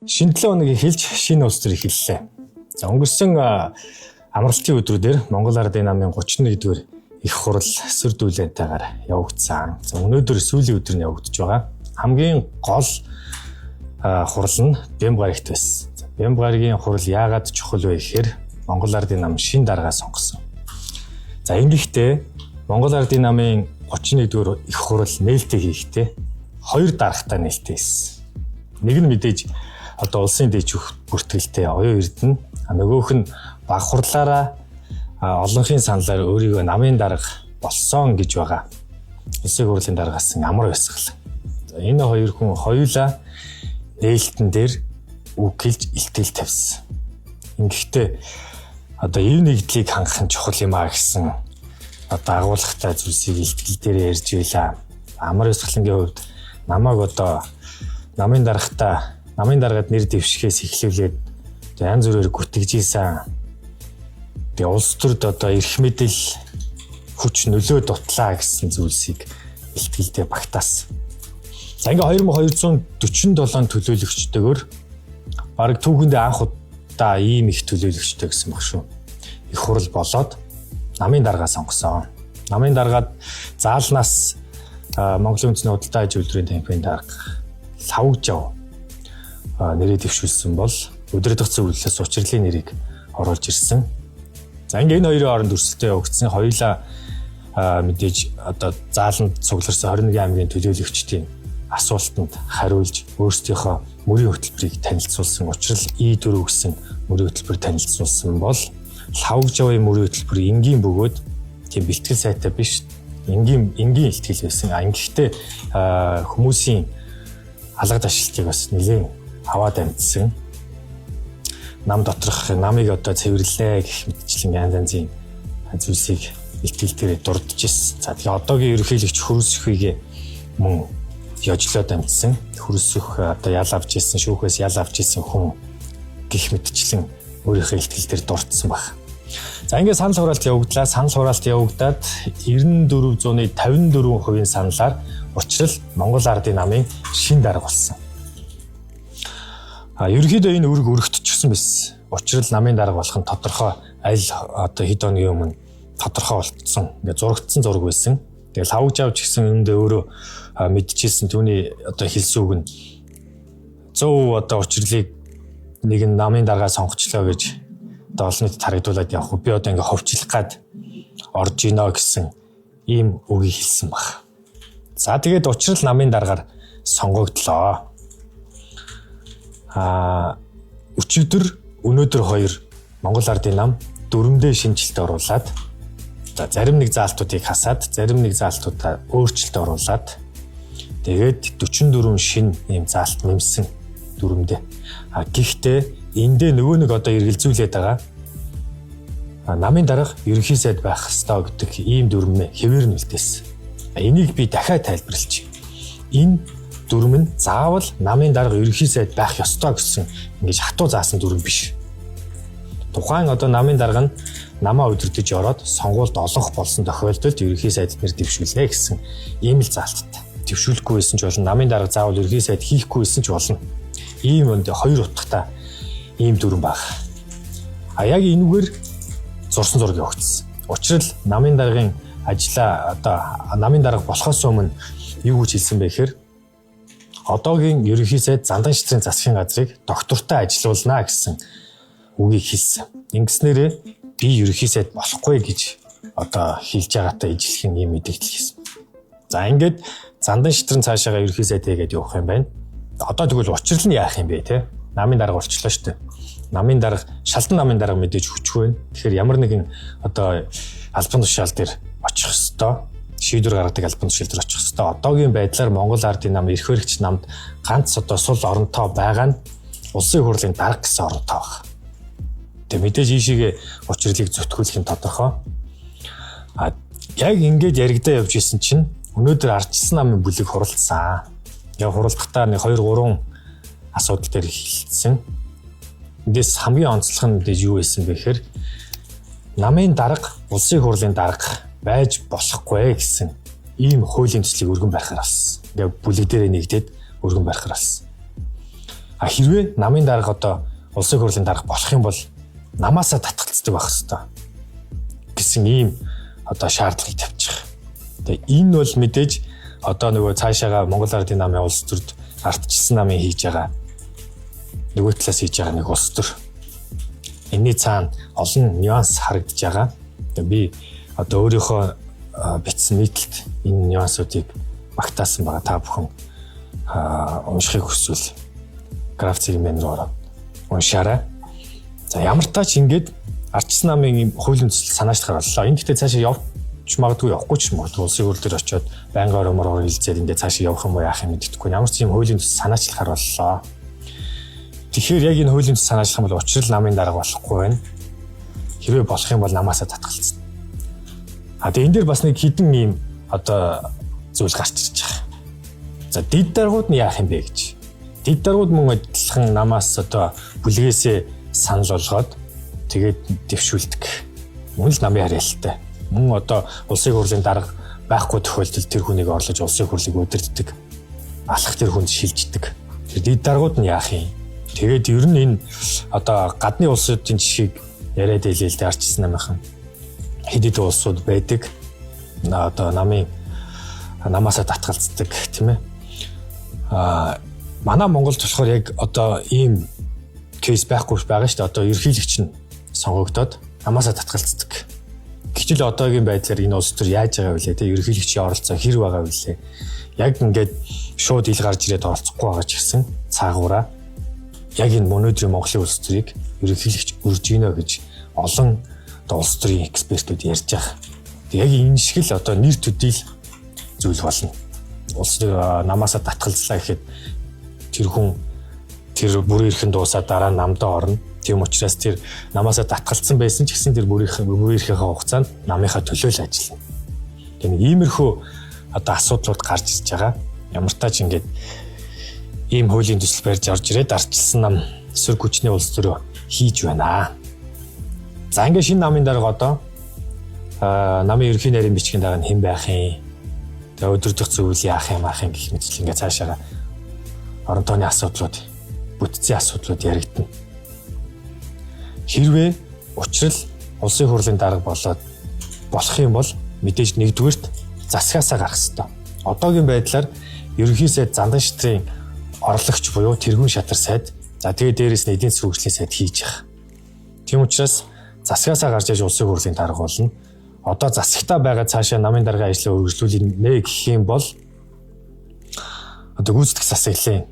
Шинэ 7 хоног эхэлж шинэ улс төр эхэллээ. За өнгөрсөн амралтын өдрүүдээр Монгол Ардын намын 31-р их хурал сүр дүүлэнтэйгээр явагдсан. За өнөөдөр сүүлийн өдөр нь явагдаж байгаа. Хамгийн гол хурал нь Бямбгарагт байсан. За Бямбгарагийн хурал яагаад чухал вэ гэхээр Монгол Ардын нам шинэ даргаа сонгосон. За ингэхдээ Монгол Ардын намын 31-р их хурал нээлттэй хийхдээ хоёр даргатай нээлттэй хийсэн. Нэг нь мэдээж одоо улсын дэжих бүртгэлтэй оюун эрдэнэ, нөгөөх нь баг хурлаараа олонхын саналаар өөрийгөө намын дарга болсон гэж байгаа. Эсэг хурлын даргаас амар байсгал. За энэ хоёр хүн хоёулаа нээлтэн дээр үг хэлж илтгэл тавьсан. Ингэхдээ одоо ив нэгдлийг хангах нь чухал юм а гэсэн одоо агуулгатай зүйлсийг илтгэл дээр ярьж байлаа. Амар байсгалынгийн хувьд намайг одоо намын даргад нэр дэвшихээс эхлүүлээд янз бүрээр гүтгэжсэн. Тэгээ улс төрд одоо эрх мэдэл хүч нөлөө дутлаа гэсэн зүйлсийг илтгэлдээ багтаасан. За ингээ 2247 төлөөлөгчтэйгээр бараг түүхэндээ анх удаа ийм их төлөөлөгчтэй гэсэн баг шүү. Их хурал болоод намын даргаа сонгосон. Намын даргаад заалнаас Монголын үндэсний худалдаа аж үйлдвэрийн тамхины дарга Лавгжав нэрээ дэвшүүлсэн бол өдрөдөх зөвлөлөөс учрлын нэрийг оруулж ирсэн. За ингээ энэ хоёрын хооронд өрсөлдөөн явагдсан. Хоёулаа мэдээж одоо зааланд цугларсан 21 аймгийн төлөөлөгчдийн асуултанд хариулж өөрсдийнхөө мөрийн хөтөлбөрийг танилцуулсан. Учрал И4 гэсэн мөрийн хөтөлбөр танилцуулсан бол Лавгжавын мөрийн хөтөлбөр энгийн бөгөөд тийм бэлтгэл сайтай биш. Энгийн илтгэл байсан. Ингэхдээ хүмүүсийн алга ташлтыг бас нэлээд аваад амжсан. Нам доторх намыг одоо цэвэрлээ гэх мэтчлэн янз янзын зүйлсийг илтгэл дээр дурдж ирсэн. За тэгээ одоогийн ерөнхийлөгч Хөрөсөхийг мөн яжлаад амжсан. Хөрөсөх одоо ял авч ирсэн, шүүхээс ял авч ирсэн хүн гэх мэтчлэн өөрийнхөө илтгэл дээр дурдсан баг. За ингээд санал хураалт явагдлаа. Санал хураалт явагдаад 94.54% саналаар учрал Монгол Ардын намын шинэ дарга болсон. Ерөнхийдөө энэ үүрэг өргөгдчихсэн байсан. Учрал намын дарга болох нь тодорхой аль одоо хэд хоногийн өмнө тодорхой болцсон. Ингээд зурагдсан зураг байсан. Тэгээд Лавгжав ч гэсэн үүндээ өөрөө мэдчихсэн түүний одоо хэлсэн үг нь зөв одоо учрлыг нэг нь намын даргаа сонгочлоо гэж одоо олон нийтэд харагдуулаад явах. Би одоо ингээд ховчлох гад орж ийнө гэсэн ийм үгийг хэлсэн баг. За тэгээд учрал намын даргаар сонгогдлоо. Өнөөдөр хоёр Монгол Ардын нам дөрвөндөө шинжилт оруулаад за зарим нэг заалтуудыг хасаад зарим нэг заалтуудаа өөрчлөлт оруулаад тэгээд 44 шинэ ийм заалт нэмсэн дөрвөндөө. Гэхдээ эндээ нөгөө нэг одоо эргэлзүүлээд байгаа намын дарга ерөнхий сайд байх ёстой гэдэг ийм дүрмээ хэвээр нь үлдээсэн. Энийг би дахиад тайлбарлаж. Энэ дүрм нь заавал намын дарга ерөнхий сайд байх ёстой гэсэн ингэж хатуу заасан дүрм биш. Тухайн одоо намын дарга нь намаа удирдах ороод сонгуульд олонх болсон тохиолдолд ерөнхий сайд нэр дэвшүүлнэ гэсэн ийм л заалттай. Дэвшүүлэхгүй байсан ч болно, намын дарга заавал ерөнхий сайд хийхгүй байсан ч болно. Ийм өндө хоёр утгатай ийм дүрм баг. Яг энүүгээр зурсан зураг явагдсан. Учрал намын даргын ажлаа одоо намын дарга болохоос өмнө юу гэж хэлсэн бэ гэхээр одоогийн ерөнхий сайд зандан шитрийн засгийн газрыг доктортой ажилуулнаа гэсэн үгийг хэлсэн. Ингэснээрээ би ерөнхий сайд болохгүй гэж одоо хэлж байгаатай ижилхэн ийм мэдээлэл хийсэн. За ингээд зандан шитрийн цаашаага ерөнхий сайдээ гэдээ явах юм байна. Одоо тэгвэл учрал нь яах юм бэ те? Намын дарга болчлоо шүү дээ. Намын дарга, шалдан намын дарга мэдээж хүчгүй байна. Тэгэхээр ямар нэгэн одоо албан тушаал дээр очих ёстой. Шийдвэр гаргадаг албан тушаал дээр очих ёстой. Одоогийн байдлаар Монгол Ардын нам эрх баригч намд ганц одоо сул оронтой байгаа нь улсын хурлын дарга гэсэн оронтой байна. Тэгээ мэдээж ийшээгээ учрлыг зөвтгүүлэх нь тодорхой. Яг ингэж яригдаа явж исэн чинь өнөөдөр ардчилсан намын бүлэг хуралдсан. Яг хуралдахдаа 2-3 асуудал дээр хэлсэн. Эндээс хамгийн онцлог нь мэдээж юу байсан бэ гэхээр намын дарга улсын хурлын дарга байж болохгүй гэсэн ийм хуулийн төслийг өргөн барихаар болсон. Ингээ бүлэг дээрээ нэгдээд өргөн барихаар болсон. А хэрвээ намын дарга одоо улсын хурлын дарга болох юм бол намаасаа татгалцдаг байх хэрэгтэй гэсэн ийм одоо шаардлагыг тавьчих. Тэгээ энэ бол мэдээж одоо нөгөө цаашаага Монгол Ардын намын улс төрд ардчилсан намын хийж байгаа нөгөө талаас хийж байгаа нэг улс төр. Энийний цаана олон нюанс харагдаж байгаа. Тэгээ би одоо өөрийнхөө бичсэн нийтлэлд энэ нюансуудыг багтаасан байгаа. Та бүхэн уншихыг хүсвэл график менюроор уншаарай. За ямар тач ингээд ардчилсан намын ийм хуулийн төсөл санаачлахаар боллоо. Энэ гэхдээ цаашаа явж магадгүй явахгүй ч юм уу. Улсын хурл дээр очиод байнгын ормоор хэлцээд ингээд цаашаа явах юм уу яах юм мэдэхгүй. Ямар ч юм хуулийн төсөл санаачлахаар боллоо. Тэгэхээр яг энэ хуулийн төсөл санаачлах юм бол учрал намын дарга болохгүй байна. Хэрвээ болох юм бол намаасаа татгалцсан. Тэгээ энэ дээр бас нэг хідэн ийм одоо зүйл гарч ирж байгаа. За дэд даргууд нь яах юм бэ гэж. Дэд даргууд мөн адилхан намаас одоо бүлгээсээ санал болгоод тэгээд дэвшүүлдэг. Мөн л намын харьяалалтай. Мөн одоо улсын хурлын дарга байхгүй тохиолдолд тэр хүнийг орлож улсын хурлыг удирддаг. Алах тэр хүнд шилждэг. Тэр дэд даргууд нь яах юм? Тэгээд ер нь энэ одоо гадны улсуудын жишгийг яриад хэлээ ардчилсан намынхан хэд хэдэн улсууд байдаг. Одоо намаасаа татгалцдаг тийм ээ. Манай Монголд болохоор яг одоо ийм кейс байхгүй байгаа шүү дээ. Одоо ерөнхийлөгч нь сонгогдоод намаасаа татгалцдаг. Гэвч одоогийн байдлаар энэ улс төр яаж байгаа вэ те ерөнхийлөгчийн оролцоо хэр байгаа вэ? Яг ингээд шууд ил гарч ирээд оролцохгүй байгаа ч гэсэн цаагаараа яг энэ өнөөдрийн Монголын улс төрийг ерөнхийлөгч үрж гинэ гэж олон улс төрийн экспертүүд ярьж байгаа. Яг энэ шиг л одоо нэр төдийл зүйл болно. Улс намаасаа татгалзлаа гэхэд тэр хүн тэр бүрийн эрхэн дуусаад дараа намдаа орно. Тийм учраас тэр намаасаа татгалцсан байсан ч гэсэн тэр бүрийн эрхийнхээ хугацаанд намынхаа төлөө л ажиллана. Тийм иймэрхүү одоо асуудлууд гарч ирж байгаа. Ямар тач ингээд ийм хуулийн төсөл барьж орж ирээд ардчилсан нам эсрэг хүчний улс төрөө хийж байна. За ингээд шинэ намын дарга одоо намын ерөнхий нарийн бичгийн дарга хэн байх юм? Тэгээ өдөрдох зүйл яах юм гэх мэт ингээд цаашаа орон тооны асуудлууд, бүтцийн асуудлууд яригдана. Хэрвээ учрал улсын хурлын дарга болоод болох юм бол мэдээж нэгдүгээрт засгаасаа гарах хэрэгтэй. Одоогийн байдлаар ерөнхий сайд зандан шатрын орлогч буюу тэргүүн шатар сайд за тэгээ дээрээс нь эдийн засгийн хөгжлийн сайд хийж байгаа. Тийм учраас засгаасаа гарч иж улсын хурлын дарга болно. Одоо засагтаа байгаа цаашаа намын даргын ажлаа үргэлжлүүлнэ гэх юм бол одоо гүйцэтгэх засаглалын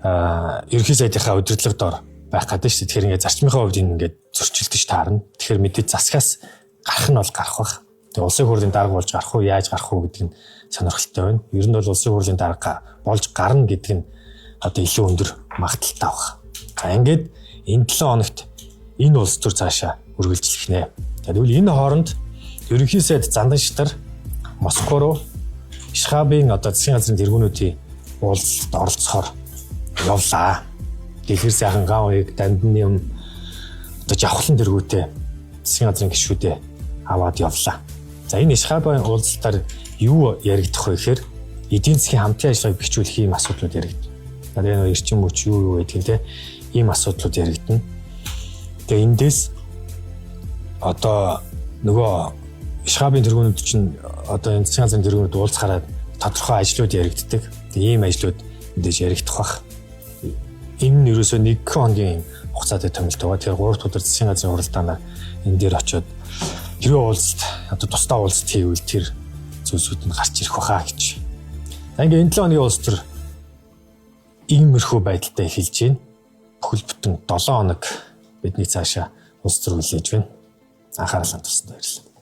ерөнхий сайдынхаа удирдлага дор байх гэдэг шүү дээ. Тэгэхээр ингээд зарчмынхаа хувьд ингээд зөрчилдөж таарна. Тэгэхээр мэдээж засгаас гарах нь бол гарах бах. Тэгээ улсын хурлын дарга болж гарах уу, яаж гарах уу гэдэг нь сонирхолтой байна. Ер нь бол улсын хурлын дарга болж гарна гэдэг нь одоо илүү өндөр магадaltaй баг. За ингээд энэ 7 хоногт энэ улс төр цаашаа үргэлжлэх нэ. Тэгвэл энэ хооронд ерөнхий сайд зандан шатар Москва руу Ишхабын одоо засгийн газрын тэргүүнүүдийн уулзалт оролцохоор явлаа. Дэлгэр сайхан гав ийг дандны юм одоо жавхлан тэргүүтэй засгийн газрын гишүүдээ аваад явлаа. За энэ Ишхабын уулзалтаар юу яригдах вэ гэхээр эдийн засгийн хамтын ажиллагааг бэхжүүлэх ийм асуудлууд яригдана. Тэгээ нөө эрчим хүч юу гэдэг нь те ийм асуудлууд яригдана. Тэгээ эндээс одоо нөгөө Ишхабын тэргүүнүүд чинь одоо энэ засгийн газрын тэргүүнүүд уулзахаараа тодорхой ажлууд яригддаг. Тэгээ ийм ажлууд мэдээж яригдах бах. Энэ нь ерөөсөө 1 хоногийн хугацаатай томилдог байгаа. Тэгэхээр 3 дахь удаа засгийн газрын хуралдаанаар энэ дээр очиод хэрвээ уулзалт одоо тусдаа уулзалт хийвэл тэр зүйлсүүд нь гарч ирэх баха гэж. Ингээ энэ 7 хоногийн улс төр иймэрхүү байдалтай эхэлж байна. Бүхэл бүтэн 7 хоног бидний цаашаа улс төр хүлээж байна. Анхаарал хандуулсанд баярлалаа.